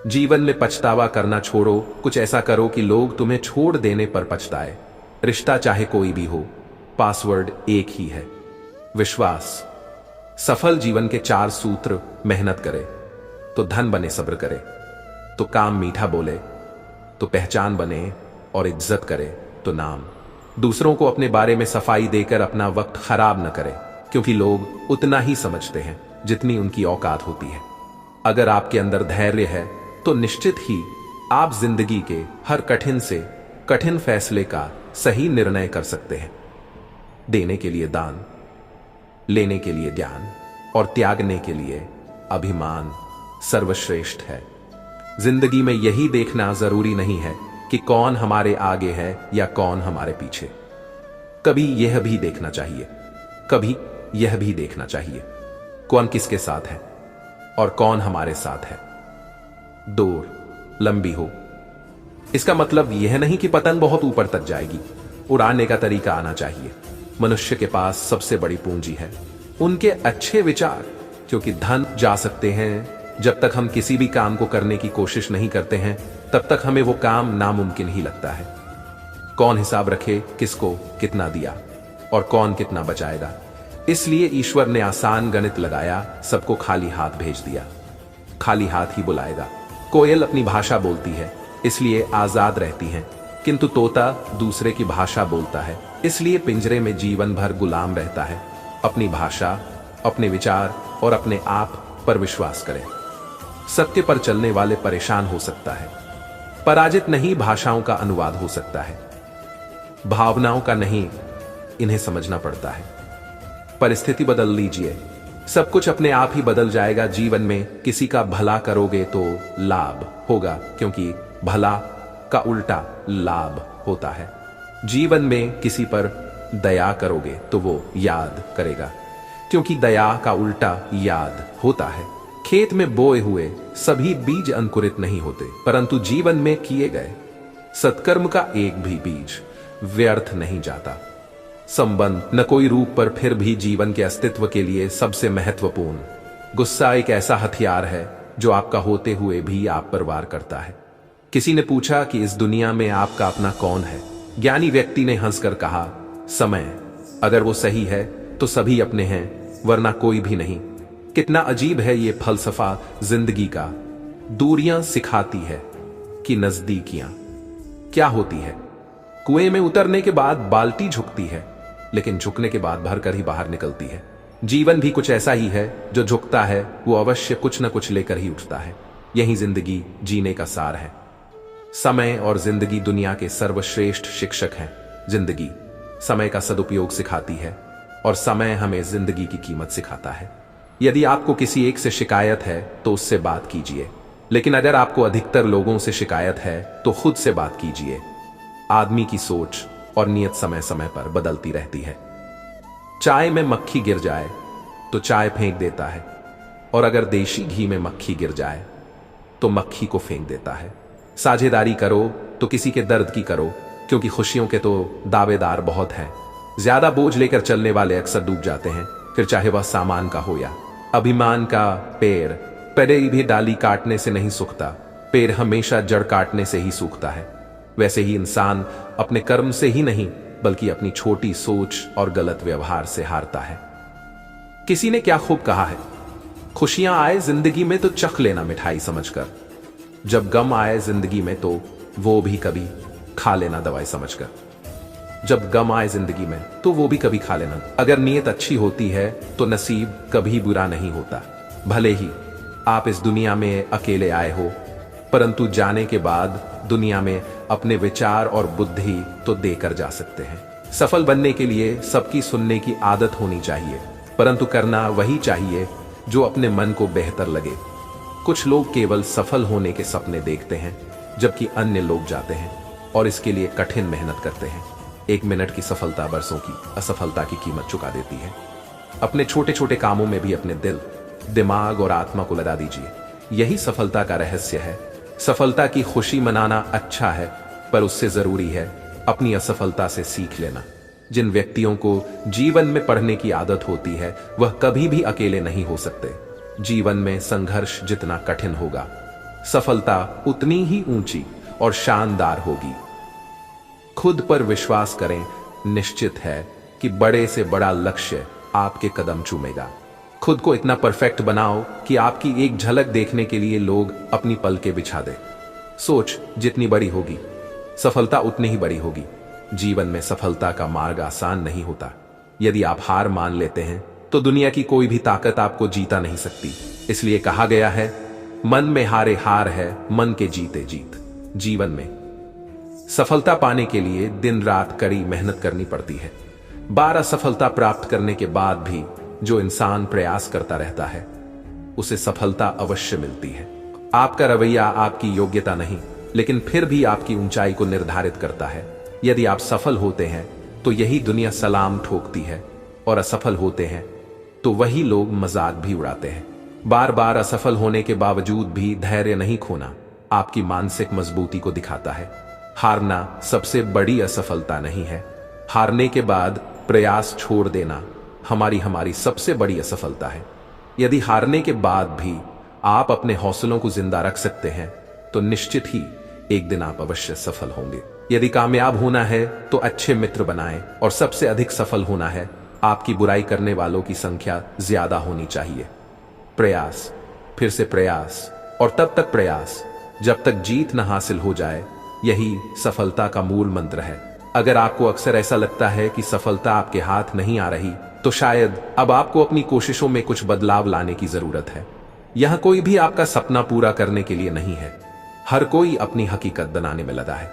जीवन में पछतावा करना छोड़ो, कुछ ऐसा करो कि लोग तुम्हें छोड़ देने पर पछताए। रिश्ता चाहे कोई भी हो, पासवर्ड एक ही है, विश्वास। सफल जीवन के 4 सूत्र। मेहनत करे तो धन बने, सब्र करे तो काम मीठा बोले, तो पहचान बने, और इज्जत करे तो नाम। दूसरों को अपने बारे में सफाई देकर अपना वक्त खराब न करे, क्योंकि लोग उतना ही समझते हैं जितनी उनकी औकात होती है। अगर आपके अंदर धैर्य है तो निश्चित ही आप जिंदगी के हर कठिन से कठिन फैसले का सही निर्णय कर सकते हैं। देने के लिए दान, लेने के लिए ज्ञान, और त्यागने के लिए अभिमान सर्वश्रेष्ठ है। जिंदगी में यही देखना जरूरी नहीं है कि कौन हमारे आगे है या कौन हमारे पीछे। कभी यह भी देखना चाहिए, कभी यह भी देखना चाहिए, कौन किसके साथ है और कौन हमारे साथ है। दौड़ लंबी हो, इसका मतलब यह नहीं कि पतंग बहुत ऊपर तक जाएगी। उड़ाने का तरीका आना चाहिए। मनुष्य के पास सबसे बड़ी पूंजी है उनके अच्छे विचार, क्योंकि धन जा सकते हैं, जब तक हम किसी भी काम को करने की कोशिश नहीं करते हैं तब तक हमें वो काम नामुमकिन ही लगता है। कौन हिसाब रखे किसको कितना दिया और कौन कितना बचाएगा। इसलिए ईश्वर ने आसान गणित लगाया, सबको खाली हाथ भेज दिया, खाली हाथ ही बुलाएगा। कोयल अपनी भाषा बोलती है इसलिए आजाद रहती है, किंतु तोता दूसरे की भाषा बोलता है इसलिए पिंजरे में जीवन भर गुलाम रहता है। अपनी भाषा, अपने विचार और अपने आप पर विश्वास करें। सत्य पर चलने वाले परेशान हो सकता है, पराजित नहीं भाषाओं का अनुवाद हो सकता है। भावनाओं का नहीं, इन्हें समझना पड़ता है। परिस्थिति बदल लीजिए, सब कुछ अपने आप ही बदल जाएगा। जीवन में किसी का भला करोगे तो लाभ होगा, क्योंकि भला का उल्टा लाभ होता है। जीवन में किसी पर दया करोगे तो वो याद करेगा, क्योंकि दया का उल्टा याद होता है। खेत में बोए हुए सभी बीज अंकुरित नहीं होते, परंतु जीवन में किए गए सत्कर्म का एक भी बीज व्यर्थ नहीं जाता। संबंध न कोई रूप पर फिर भी जीवन के अस्तित्व के लिए सबसे महत्वपूर्ण। गुस्सा एक ऐसा हथियार है जो आपका होते हुए भी आप पर वार करता है। किसी ने पूछा कि इस दुनिया में आपका अपना कौन है। ज्ञानी व्यक्ति ने हंसकर कहा, समय। अगर वो सही है तो सभी अपने हैं, वरना कोई भी नहीं। कितना अजीब है ये फलसफा जिंदगी का। दूरियां सिखाती है कि नजदीकियां क्या होती है। कुएं में उतरने के बाद बाल्टी झुकती है, लेकिन झुकने के बाद भरकर ही बाहर निकलती है। जीवन भी कुछ ऐसा ही है, जो झुकता है वो अवश्य कुछ न कुछ लेकर ही उठता है। यही जिंदगी जीने का सार है। समय और जिंदगी दुनिया के सर्वश्रेष्ठ शिक्षक हैं। जिंदगी समय का सदुपयोग सिखाती है और समय हमें जिंदगी की कीमत सिखाता है। यदि आपको किसी एक से शिकायत है तो उससे बात कीजिए, लेकिन अगर आपको अधिकतर लोगों से शिकायत है तो खुद से बात कीजिए। आदमी की सोच और नीयत समय समय पर बदलती रहती है। चाय में मक्खी गिर जाए तो चाय फेंक देता है, और अगर देशी घी में मक्खी गिर जाए तो मक्खी को फेंक देता है। साझेदारी करो तो किसी के दर्द की करो, क्योंकि खुशियों के तो दावेदार बहुत हैं। ज्यादा बोझ लेकर चलने वाले अक्सर डूब जाते हैं, फिर चाहे वह सामान का हो या अभिमान का। पेड़ पहले भी डाली काटने से नहीं सूखता, पेड़ हमेशा जड़ काटने से ही सूखता है। वैसे ही इंसान अपने कर्म से ही नहीं, बल्कि अपनी छोटी सोच और गलत व्यवहार से हारता है। किसी ने क्या खूब कहा है, खुशियां आए जिंदगी में तो चख लेना मिठाई समझकर, जब गम आए जिंदगी में तो वो भी कभी खा लेना दवाई समझकर। जब गम आए जिंदगी में तो वो भी कभी खा लेना। अगर नीयत अच्छी होती है तो नसीब कभी बुरा नहीं होता। भले ही आप इस दुनिया में अकेले आए हो, परंतु जाने के बाद दुनिया में अपने विचार और बुद्धि तो देकर जा सकते हैं। सफल बनने के लिए सबकी सुनने की आदत होनी चाहिए, परंतु करना वही चाहिए जो अपने मन को बेहतर लगे। कुछ लोग केवल सफल होने के सपने देखते हैं, जबकि अन्य लोग जाते हैं और इसके लिए कठिन मेहनत करते हैं। 1 मिनट की सफलता बरसों की असफलता की कीमत चुका देती है। अपने छोटे छोटे कामों में भी अपने दिल, दिमाग और आत्मा को लगा दीजिए। यही सफलता का रहस्य है। सफलता की खुशी मनाना अच्छा है, पर उससे जरूरी है अपनी असफलता से सीख लेना। जिन व्यक्तियों को जीवन में पढ़ने की आदत होती है, वह कभी भी अकेले नहीं हो सकते। जीवन में संघर्ष जितना कठिन होगा, सफलता उतनी ही ऊंची और शानदार होगी। खुद पर विश्वास करें, निश्चित है कि बड़े से बड़ा लक्ष्य आपके कदम चूमेगा। खुद को इतना परफेक्ट बनाओ कि आपकी एक झलक देखने के लिए लोग अपनी पलकें बिछा दे। सोच जितनी बड़ी होगी, सफलता उतनी ही बड़ी होगी। जीवन में सफलता का मार्ग आसान नहीं होता। यदि आप हार मान लेते हैं तो दुनिया की कोई भी ताकत आपको जीता नहीं सकती। इसलिए कहा गया है, मन में हारे हार है, मन के जीते जीत। जीवन में सफलता पाने के लिए दिन रात कड़ी मेहनत करनी पड़ती है। 12 सफलता प्राप्त करने के बाद भी जो इंसान प्रयास करता रहता है उसे सफलता अवश्य मिलती है। आपका रवैया आपकी योग्यता नहीं, लेकिन फिर भी आपकी ऊंचाई को निर्धारित करता है। यदि आप सफल होते हैं तो यही दुनिया सलाम ठोकती है, और असफल होते हैं तो वही लोग मजाक भी उड़ाते हैं। बार बार असफल होने के बावजूद भी धैर्य नहीं खोना आपकी मानसिक मजबूती को दिखाता है। हारना सबसे बड़ी असफलता नहीं है, हारने के बाद प्रयास छोड़ देना हमारी सबसे बड़ी असफलता है। यदि हारने के बाद भी आप अपने हौसलों को जिंदा रख सकते हैं तो निश्चित ही एक दिन आप अवश्य सफल होंगे। यदि कामयाब होना है तो अच्छे मित्र बनाएं, और सबसे अधिक सफल होना है आपकी बुराई करने वालों की संख्या ज्यादा होनी चाहिए। प्रयास, फिर से प्रयास, और तब तक प्रयास जब तक जीत न हासिल हो जाए, यही सफलता का मूल मंत्र है। अगर आपको अक्सर ऐसा लगता है कि सफलता आपके हाथ नहीं आ रही, तो शायद अब आपको अपनी कोशिशों में कुछ बदलाव लाने की जरूरत है। यह कोई भी आपका सपना पूरा करने के लिए नहीं है, हर कोई अपनी हकीकत बनाने में लगा है।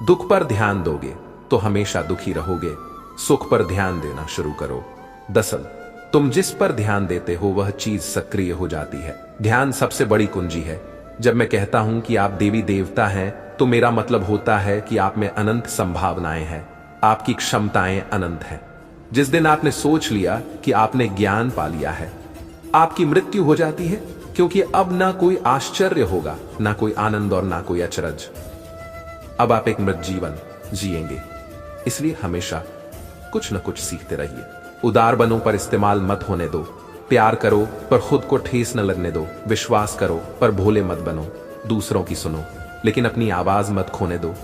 दुख पर ध्यान दोगे तो हमेशा दुखी रहोगे, सुख पर ध्यान देना शुरू करो। दरअसल तुम जिस पर ध्यान देते हो वह चीज सक्रिय हो जाती है। ध्यान सबसे बड़ी कुंजी है। जब मैं कहता हूं कि आप देवी देवता हैं तो मेरा मतलब होता है कि आप में अनंत संभावनाएं हैं, आपकी क्षमताएं अनंत हैं। जिस दिन आपने सोच लिया कि आपने ज्ञान पा लिया है, आपकी मृत्यु हो जाती है, क्योंकि अब ना कोई आश्चर्य होगा, ना कोई आनंद और ना कोई अचरज। अब आप एक मृत जीवन जिएंगे। इसलिए हमेशा कुछ न कुछ सीखते रहिए। उदार बनो पर इस्तेमाल मत होने दो। प्यार करो पर खुद को ठेस न लगने दो। विश्वास करो पर भोले मत बनो। दूसरों की सुनो लेकिन अपनी आवाज मत खोने दो।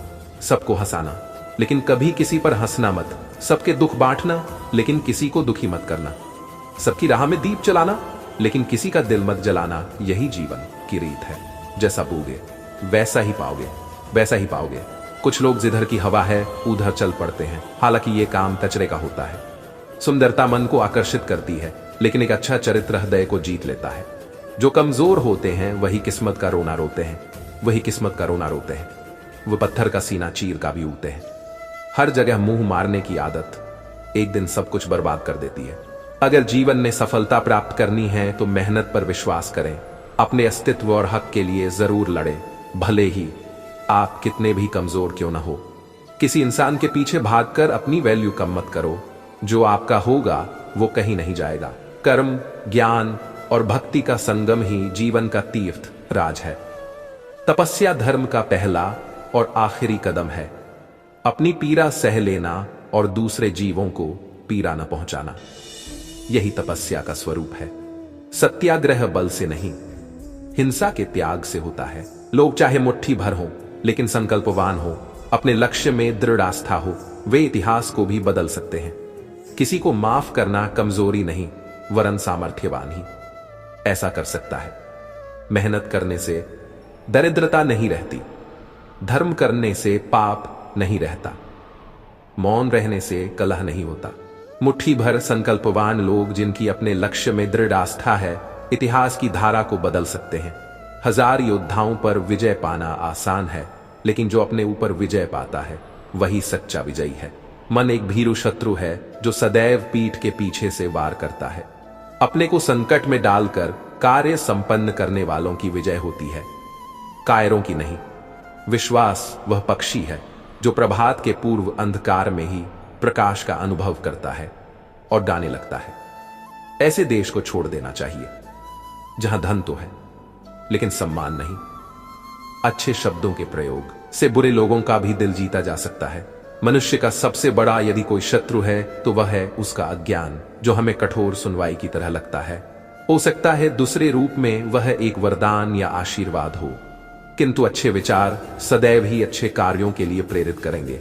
सबको हंसाना लेकिन कभी किसी पर हंसना मत। सबके दुख बांटना लेकिन किसी को दुखी मत करना। सबकी राह में दीप जलाना लेकिन किसी का दिल मत जलाना। यही जीवन की रीत है। जैसा बोगे वैसा ही पाओगे, वैसा ही पाओगे। कुछ लोग जिधर की हवा है उधर चल पड़ते हैं, हालांकि ये काम कचरे का होता है। सुंदरता मन को आकर्षित करती है, लेकिन एक अच्छा चरित्र हृदय को जीत लेता है। जो कमजोर होते हैं वही किस्मत का रोना रोते हैं, वही किस्मत का रोना रोते हैं। वो पत्थर का सीना चीर का भी उगते हैं। हर जगह मुंह मारने की आदत एक दिन सब कुछ बर्बाद कर देती है। अगर जीवन में सफलता प्राप्त करनी है तो मेहनत पर विश्वास करें। अपने अस्तित्व और हक के लिए जरूर लड़ें, भले ही आप कितने भी कमजोर क्यों ना हो। किसी इंसान के पीछे भागकर अपनी वैल्यू कम मत करो। जो आपका होगा वो कहीं नहीं जाएगा। कर्म, ज्ञान और भक्ति का संगम ही जीवन का तीर्थ राज है। तपस्या धर्म का पहला और आखिरी कदम है। अपनी पीड़ा सह लेना और दूसरे जीवों को पीड़ा न पहुंचाना, यही तपस्या का स्वरूप है। सत्याग्रह बल से नहीं, हिंसा के त्याग से होता है। लोग चाहे मुट्ठी भर हो लेकिन संकल्पवान हो, अपने लक्ष्य में दृढ़ आस्था हो, वे इतिहास को भी बदल सकते हैं। किसी को माफ करना कमजोरी नहीं वरन सामर्थ्यवान ही ऐसा कर सकता है। मेहनत करने से दरिद्रता नहीं रहती, धर्म करने से पाप नहीं रहता, मौन रहने से कलह नहीं होता। मुट्ठी भर संकल्पवान लोग जिनकी अपने लक्ष्य में दृढ़ आस्था है, इतिहास की धारा को बदल सकते हैं। 1000 योद्धाओं पर विजय पाना आसान है, लेकिन जो अपने ऊपर विजय पाता है वही सच्चा विजयी है। मन एक भीरू शत्रु है जो सदैव पीठ के पीछे से वार करता है। अपने को संकट में डालकर कार्य संपन्न करने वालों की विजय होती है, कायरों की नहीं। विश्वास वह पक्षी है जो प्रभात के पूर्व अंधकार में ही प्रकाश का अनुभव करता है और गाने लगता है। ऐसे देश को छोड़ देना चाहिए जहां धन तो है लेकिन सम्मान नहीं। अच्छे शब्दों के प्रयोग से बुरे लोगों का भी दिल जीता जा सकता है। मनुष्य का सबसे बड़ा यदि कोई शत्रु है तो वह है उसका अज्ञान, जो हमें कठोर सुनवाई की तरह लगता है। हो सकता है दूसरे रूप में वह एक वरदान या आशीर्वाद हो। किंतु अच्छे विचार सदैव ही अच्छे कार्यों के लिए प्रेरित करेंगे।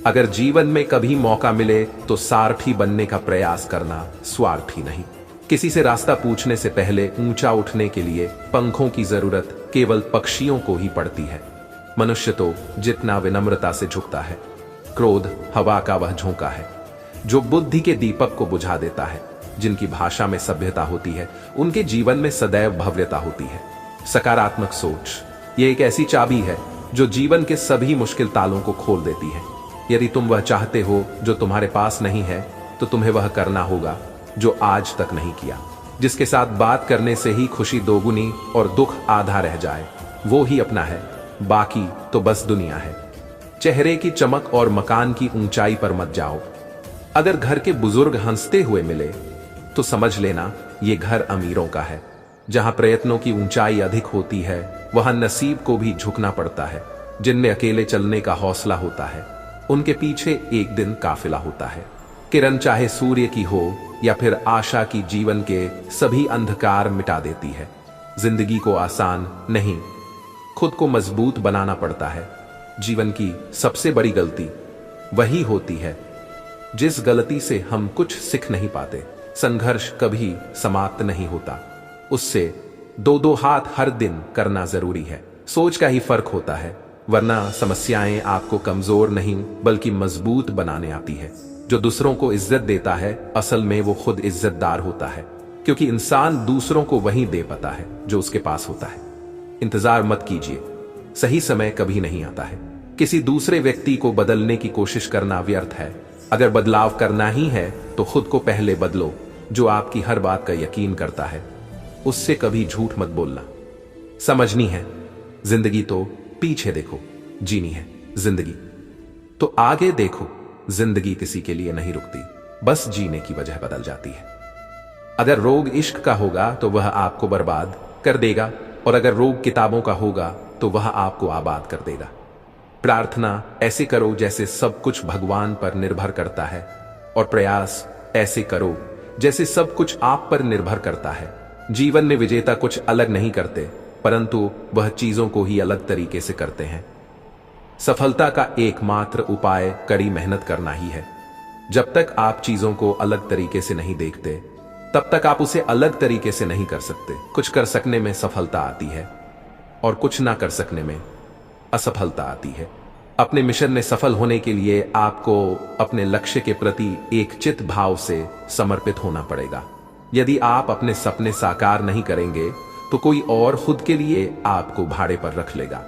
अगर जीवन में कभी मौका मिले तो सारथी बनने का प्रयास करना, स्वार्थी नहीं। किसी से रास्ता पूछने से पहले ऊंचा उठने के लिए पंखों की जरूरत केवल पक्षियों को ही पड़ती है। मनुष्य तो जितना विनम्रता से झुकता है, क्रोध हवा का वह झोंका है जो बुद्धि के दीपक को बुझा देता है। जिनकी भाषा में सभ्यता होती है, उनके जीवन में सदैव भव्यता होती है। सकारात्मक सोच ये एक ऐसी चाबी है जो जीवन के सभी मुश्किल तालों को खोल देती है। यदि तुम वह चाहते हो जो तुम्हारे पास नहीं है, तो तुम्हें वह करना होगा जो आज तक नहीं किया। जिसके साथ बात करने से ही खुशी दोगुनी और दुख आधा रह जाए, वो ही अपना है, बाकी तो बस दुनिया है। चेहरे की चमक और मकान की ऊंचाई पर मत जाओ। अगर घर के बुजुर्ग हंसते हुए मिले तो समझ लेना ये घर अमीरों का है। जहां प्रयत्नों की ऊंचाई अधिक होती है, वहां नसीब को भी झुकना पड़ता है। जिनमें अकेले चलने का हौसला होता है, उनके पीछे एक दिन काफिला होता है। किरण चाहे सूर्य की हो या फिर आशा की, जीवन के सभी अंधकार मिटा देती है। जिंदगी को आसान नहीं, खुद को मजबूत बनाना पड़ता है। जीवन की सबसे बड़ी गलती वही होती है जिस गलती से हम कुछ सीख नहीं पाते। संघर्ष कभी समाप्त नहीं होता, उससे दो हाथ हर दिन करना जरूरी है। सोच का ही फर्क होता है, वरना समस्याएं आपको कमजोर नहीं बल्कि मजबूत बनाने आती है। जो दूसरों को इज्जत देता है, असल में वो खुद इज्जतदार होता है, क्योंकि इंसान दूसरों को वही दे पाता है जो उसके पास होता है। इंतजार मत कीजिए, सही समय कभी नहीं आता है। किसी दूसरे व्यक्ति को बदलने की कोशिश करना व्यर्थ है। अगर बदलाव करना ही है तो खुद को पहले बदलो। जो आपकी हर बात का यकीन करता है, उससे कभी झूठ मत बोलना। समझनी है जिंदगी तो पीछे देखो, जीनी है जिंदगी तो आगे देखो। जिंदगी किसी के लिए नहीं रुकती, बस जीने की वजह बदल जाती है। अगर रोग इश्क का होगा तो वह आपको बर्बाद कर देगा, और अगर रोग किताबों का होगा तो वह आपको आबाद कर देगा। प्रार्थना ऐसे करो जैसे सब कुछ भगवान पर निर्भर करता है, और प्रयास ऐसे करो जैसे सब कुछ आप पर निर्भर करता है। जीवन में विजेता कुछ अलग नहीं करते, परंतु वह चीजों को ही अलग तरीके से करते हैं। सफलता का एकमात्र उपाय कड़ी मेहनत करना ही है। जब तक आप चीजों को अलग तरीके से नहीं देखते, तब तक आप उसे अलग तरीके से नहीं कर सकते। कुछ कर सकने में सफलता आती है और कुछ ना कर सकने में असफलता आती है। अपने मिशन में सफल होने के लिए आपको अपने लक्ष्य के प्रति एक चित भाव से समर्पित होना पड़ेगा। यदि आप अपने सपने साकार नहीं करेंगे तो कोई और खुद के लिए आपको भाड़े पर रख लेगा।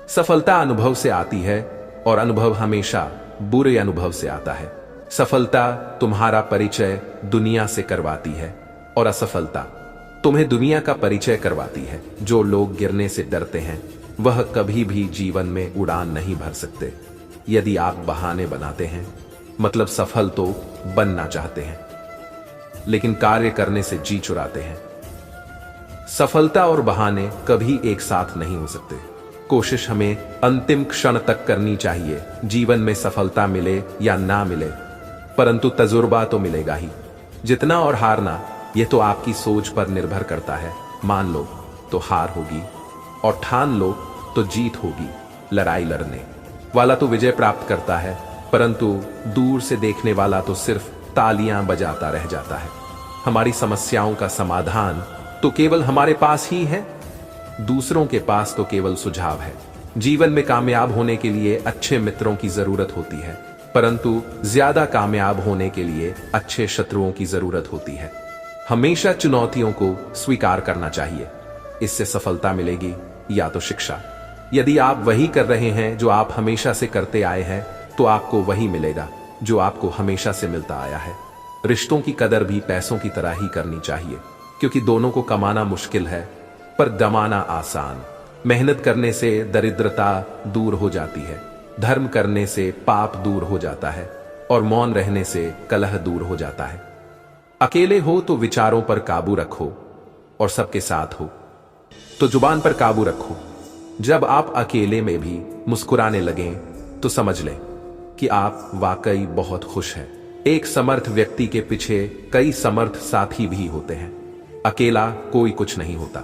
सफलता अनुभव से आती है और अनुभव हमेशा बुरे अनुभव से आता है। सफलता तुम्हारा परिचय दुनिया से करवाती है और असफलता तुम्हें दुनिया का परिचय करवाती है। जो लोग गिरने से डरते हैं वह कभी भी जीवन में उड़ान नहीं भर सकते। यदि आप बहाने बनाते हैं, मतलब सफल तो बनना चाहते हैं लेकिन कार्य करने से जी चुराते हैं। सफलता और बहाने कभी एक साथ नहीं हो सकते। कोशिश हमें अंतिम क्षण तक करनी चाहिए। जीवन में सफलता मिले या ना मिले, परंतु तजुर्बा तो मिलेगा ही। जितना और हारना, यह तो आपकी सोच पर निर्भर करता है। मान लो तो हार होगी और ठान लो तो जीत होगी। लड़ाई लड़ने वाला तो विजय प्राप्त करता है, परंतु दूर से देखने वाला तो सिर्फ तालियां बजाता रह जाता है। हमारी समस्याओं का समाधान तो केवल हमारे पास ही है, दूसरों के पास तो केवल सुझाव है। जीवन में कामयाब होने के लिए अच्छे मित्रों की जरूरत होती है, परंतु ज्यादा कामयाब होने के लिए अच्छे शत्रुओं की जरूरत होती है। हमेशा चुनौतियों को स्वीकार करना चाहिए, इससे सफलता मिलेगी या तो शिक्षा। यदि आप वही कर रहे हैं जो आप हमेशा से करते आए हैं, तो आपको वही मिलेगा जो आपको हमेशा से मिलता आया है। रिश्तों की कदर भी पैसों की तरह ही करनी चाहिए, क्योंकि दोनों को कमाना मुश्किल है पर गमाना आसान। मेहनत करने से दरिद्रता दूर हो जाती है, धर्म करने से पाप दूर हो जाता है और मौन रहने से कलह दूर हो जाता है। अकेले हो तो विचारों पर काबू रखो और सबके साथ हो तो जुबान पर काबू रखो। जब आप अकेले में भी मुस्कुराने लगें तो समझ लें कि आप वाकई बहुत खुश हैं। एक समर्थ व्यक्ति के पीछे कई समर्थ साथी भी होते हैं। अकेला कोई कुछ नहीं होता।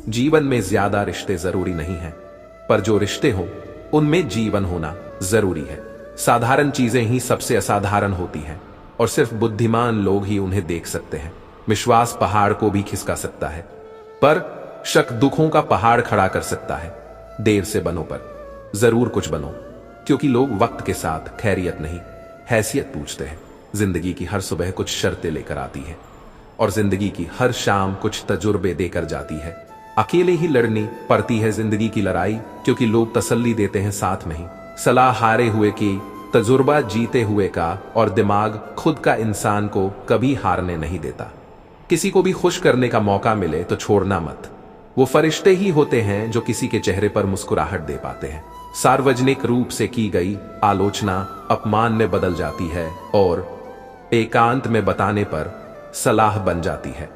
जीवन में ज्यादा रिश्ते जरूरी नहीं हैं, पर जो रिश्ते हों उनमें जीवन होना जरूरी है। साधारण चीजें ही सबसे असाधारण होती हैं और सिर्फ बुद्धिमान लोग ही उन्हें देख सकते हैं। विश्वास पहाड़ को भी खिसका सकता है, पर शक दुखों का पहाड़ खड़ा कर सकता है। देर से बनो पर जरूर कुछ बनो, क्योंकि लोग वक्त के साथ खैरियत नहीं हैसियत पूछते हैं। जिंदगी की हर सुबह कुछ शर्तें लेकर आती है और जिंदगी की हर शाम कुछ तजुर्बे देकर जाती है। अकेले ही लड़नी पड़ती है जिंदगी की लड़ाई, क्योंकि लोग तसल्ली देते हैं साथ में ही। सलाह हारे हुए की, तजुर्बा जीते हुए का, और दिमाग खुद का इंसान को कभी हारने नहीं देता। किसी को भी खुश करने का मौका मिले तो छोड़ना मत। वो फरिश्ते ही होते हैं जो किसी के चेहरे पर मुस्कुराहट दे पाते हैं। सार्वजनिक रूप से की गई आलोचना अपमान में बदल जाती है और एकांत में बताने पर सलाह बन जाती है।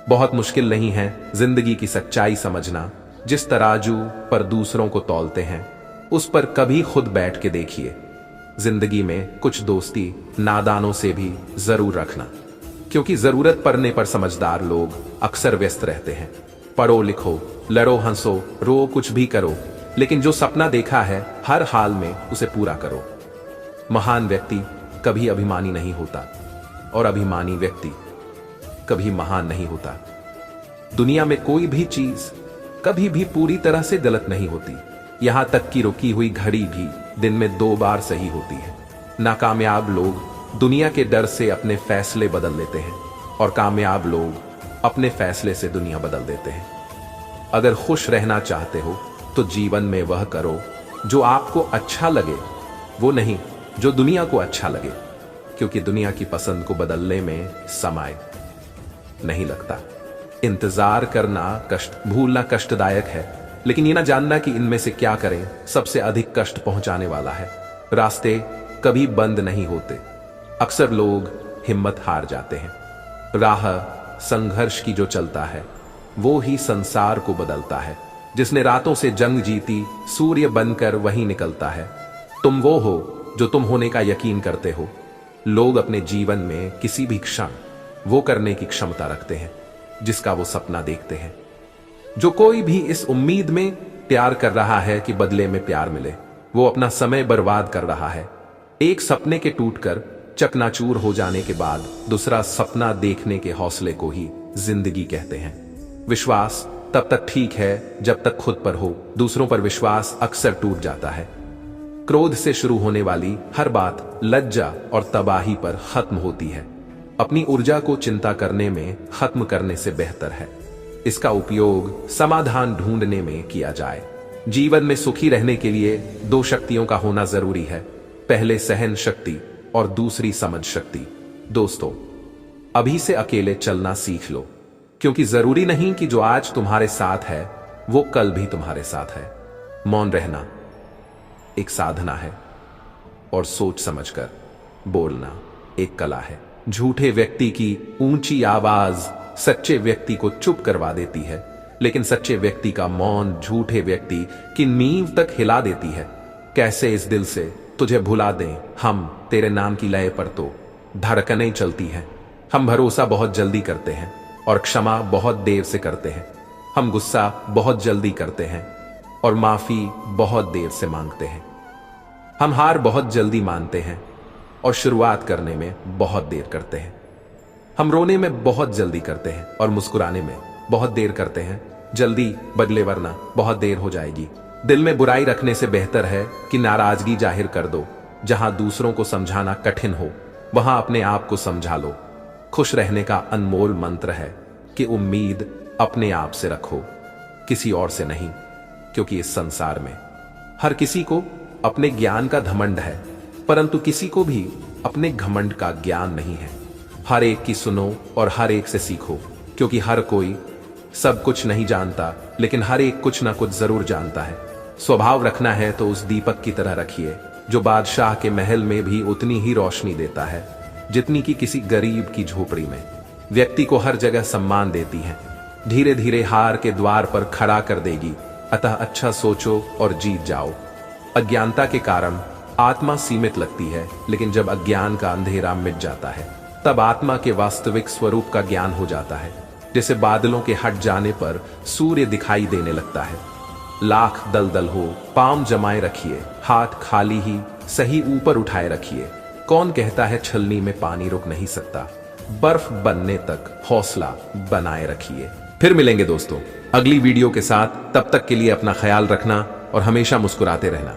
बहुत मुश्किल नहीं है जिंदगी की सच्चाई समझना। जिस तराजू पर दूसरों को तौलते हैं उस पर कभी खुद बैठ के देखिए। जिंदगी में कुछ दोस्ती नादानों से भी जरूर रखना, क्योंकि जरूरत पड़ने पर समझदार लोग अक्सर व्यस्त रहते हैं। पढ़ो लिखो, लड़ो हंसो, रो, कुछ भी करो, लेकिन जो सपना देखा है हर हाल में उसे पूरा करो। महान व्यक्ति कभी अभिमानी नहीं होता और अभिमानी व्यक्ति कभी महान नहीं होता। दुनिया में कोई भी चीज कभी भी पूरी तरह से गलत नहीं होती। यहां तक कि रुकी हुई घड़ी भी दिन में 2 बार सही होती है। नाकामयाब लोग दुनिया के डर से अपने फैसले बदल लेते हैं और कामयाब लोग अपने फैसले से दुनिया बदल देते हैं। अगर खुश रहना चाहते हो तो जीवन में वह करो जो आपको अच्छा लगे, वो नहीं जो दुनिया को अच्छा लगे, क्योंकि दुनिया की पसंद को बदलने में समय नहीं लगता। इंतजार करना भूलना कष्टदायक है, लेकिन ये ना जानना कि इनमें से क्या करें सबसे अधिक कष्ट पहुंचाने वाला है। रास्ते कभी बंद नहीं होते, अक्सर लोग हिम्मत हार जाते हैं। राह संघर्ष की जो चलता है वो ही संसार को बदलता है। जिसने रातों से जंग जीती सूर्य बनकर वही निकलता है। तुम वो हो जो तुम होने का यकीन करते हो। लोग अपने जीवन में किसी भी क्षण वो करने की क्षमता रखते हैं जिसका वो सपना देखते हैं। जो कोई भी इस उम्मीद में प्यार कर रहा है कि बदले में प्यार मिले, वो अपना समय बर्बाद कर रहा है। एक सपने के टूटकर चकनाचूर हो जाने के बाद दूसरा सपना देखने के हौसले को ही जिंदगी कहते हैं। विश्वास तब तक ठीक है जब तक खुद पर हो, दूसरों पर विश्वास अक्सर टूट जाता है। क्रोध से शुरू होने वाली हर बात लज्जा और तबाही पर खत्म होती है। अपनी ऊर्जा को चिंता करने में खत्म करने से बेहतर है इसका उपयोग समाधान ढूंढने में किया जाए। जीवन में सुखी रहने के लिए 2 शक्तियों का होना जरूरी है, पहले सहन शक्ति और दूसरी समझ शक्ति। दोस्तों, अभी से अकेले चलना सीख लो, क्योंकि जरूरी नहीं कि जो आज तुम्हारे साथ है वो कल भी तुम्हारे साथ है। मौन रहना एक साधना है और सोच समझकर बोलना एक कला है। झूठे व्यक्ति की ऊंची आवाज सच्चे व्यक्ति को चुप करवा देती है, लेकिन सच्चे व्यक्ति का मौन झूठे व्यक्ति की नींव तक हिला देती है। कैसे इस दिल से तुझे भुला दें हम, तेरे नाम की लय पर तो धड़कनें चलती हैं। हम भरोसा बहुत जल्दी करते हैं और क्षमा बहुत देर से करते हैं। हम गुस्सा बहुत जल्दी करते हैं और माफी बहुत देर से मांगते हैं। हम हार बहुत जल्दी मानते हैं और शुरुआत करने में बहुत देर करते हैं। हम रोने में बहुत जल्दी करते हैं और मुस्कुराने में बहुत देर करते हैं। जल्दी बदले वरना बहुत देर हो जाएगी। दिल में बुराई रखने से बेहतर है कि नाराजगी जाहिर कर दो। जहां दूसरों को समझाना कठिन हो वहां अपने आप को समझा लो। खुश रहने का अनमोल मंत्र है कि उम्मीद अपने आप से रखो, किसी और से नहीं, क्योंकि इस संसार में हर किसी को अपने ज्ञान का घमंड है, परंतु किसी को भी अपने घमंड का ज्ञान नहीं है। हर एक की सुनो और हर एक से सीखो, क्योंकि हर कोई सब कुछ नहीं जानता, लेकिन हर एक कुछ ना कुछ जरूर जानता है। स्वभाव रखना है तो उस दीपक की तरह रखिए जो बादशाह के महल में भी उतनी ही रोशनी देता है जितनी कि किसी गरीब की झोपड़ी में। व्यक्ति को हर जगह सम्मान देती है, धीरे धीरे हार के द्वार पर खड़ा कर देगी। अतः अच्छा सोचो और जीत जाओ। अज्ञानता के कारण आत्मा सीमित लगती है, लेकिन जब अज्ञान का अंधेरा मिट जाता है तब आत्मा के वास्तविक स्वरूप का ज्ञान हो जाता है। जैसे बादलों के हट जाने पर सूर्य दिखाई देने लगता है। लाख दलदल हो पाम जमाए रखिए, हाथ खाली ही सही ऊपर उठाए रखिए। कौन कहता है छलनी में पानी रुक नहीं सकता, बर्फ बनने तक हौसला बनाए रखिए। फिर मिलेंगे दोस्तों अगली वीडियो के साथ, तब तक के लिए अपना ख्याल रखना और हमेशा मुस्कुराते रहना।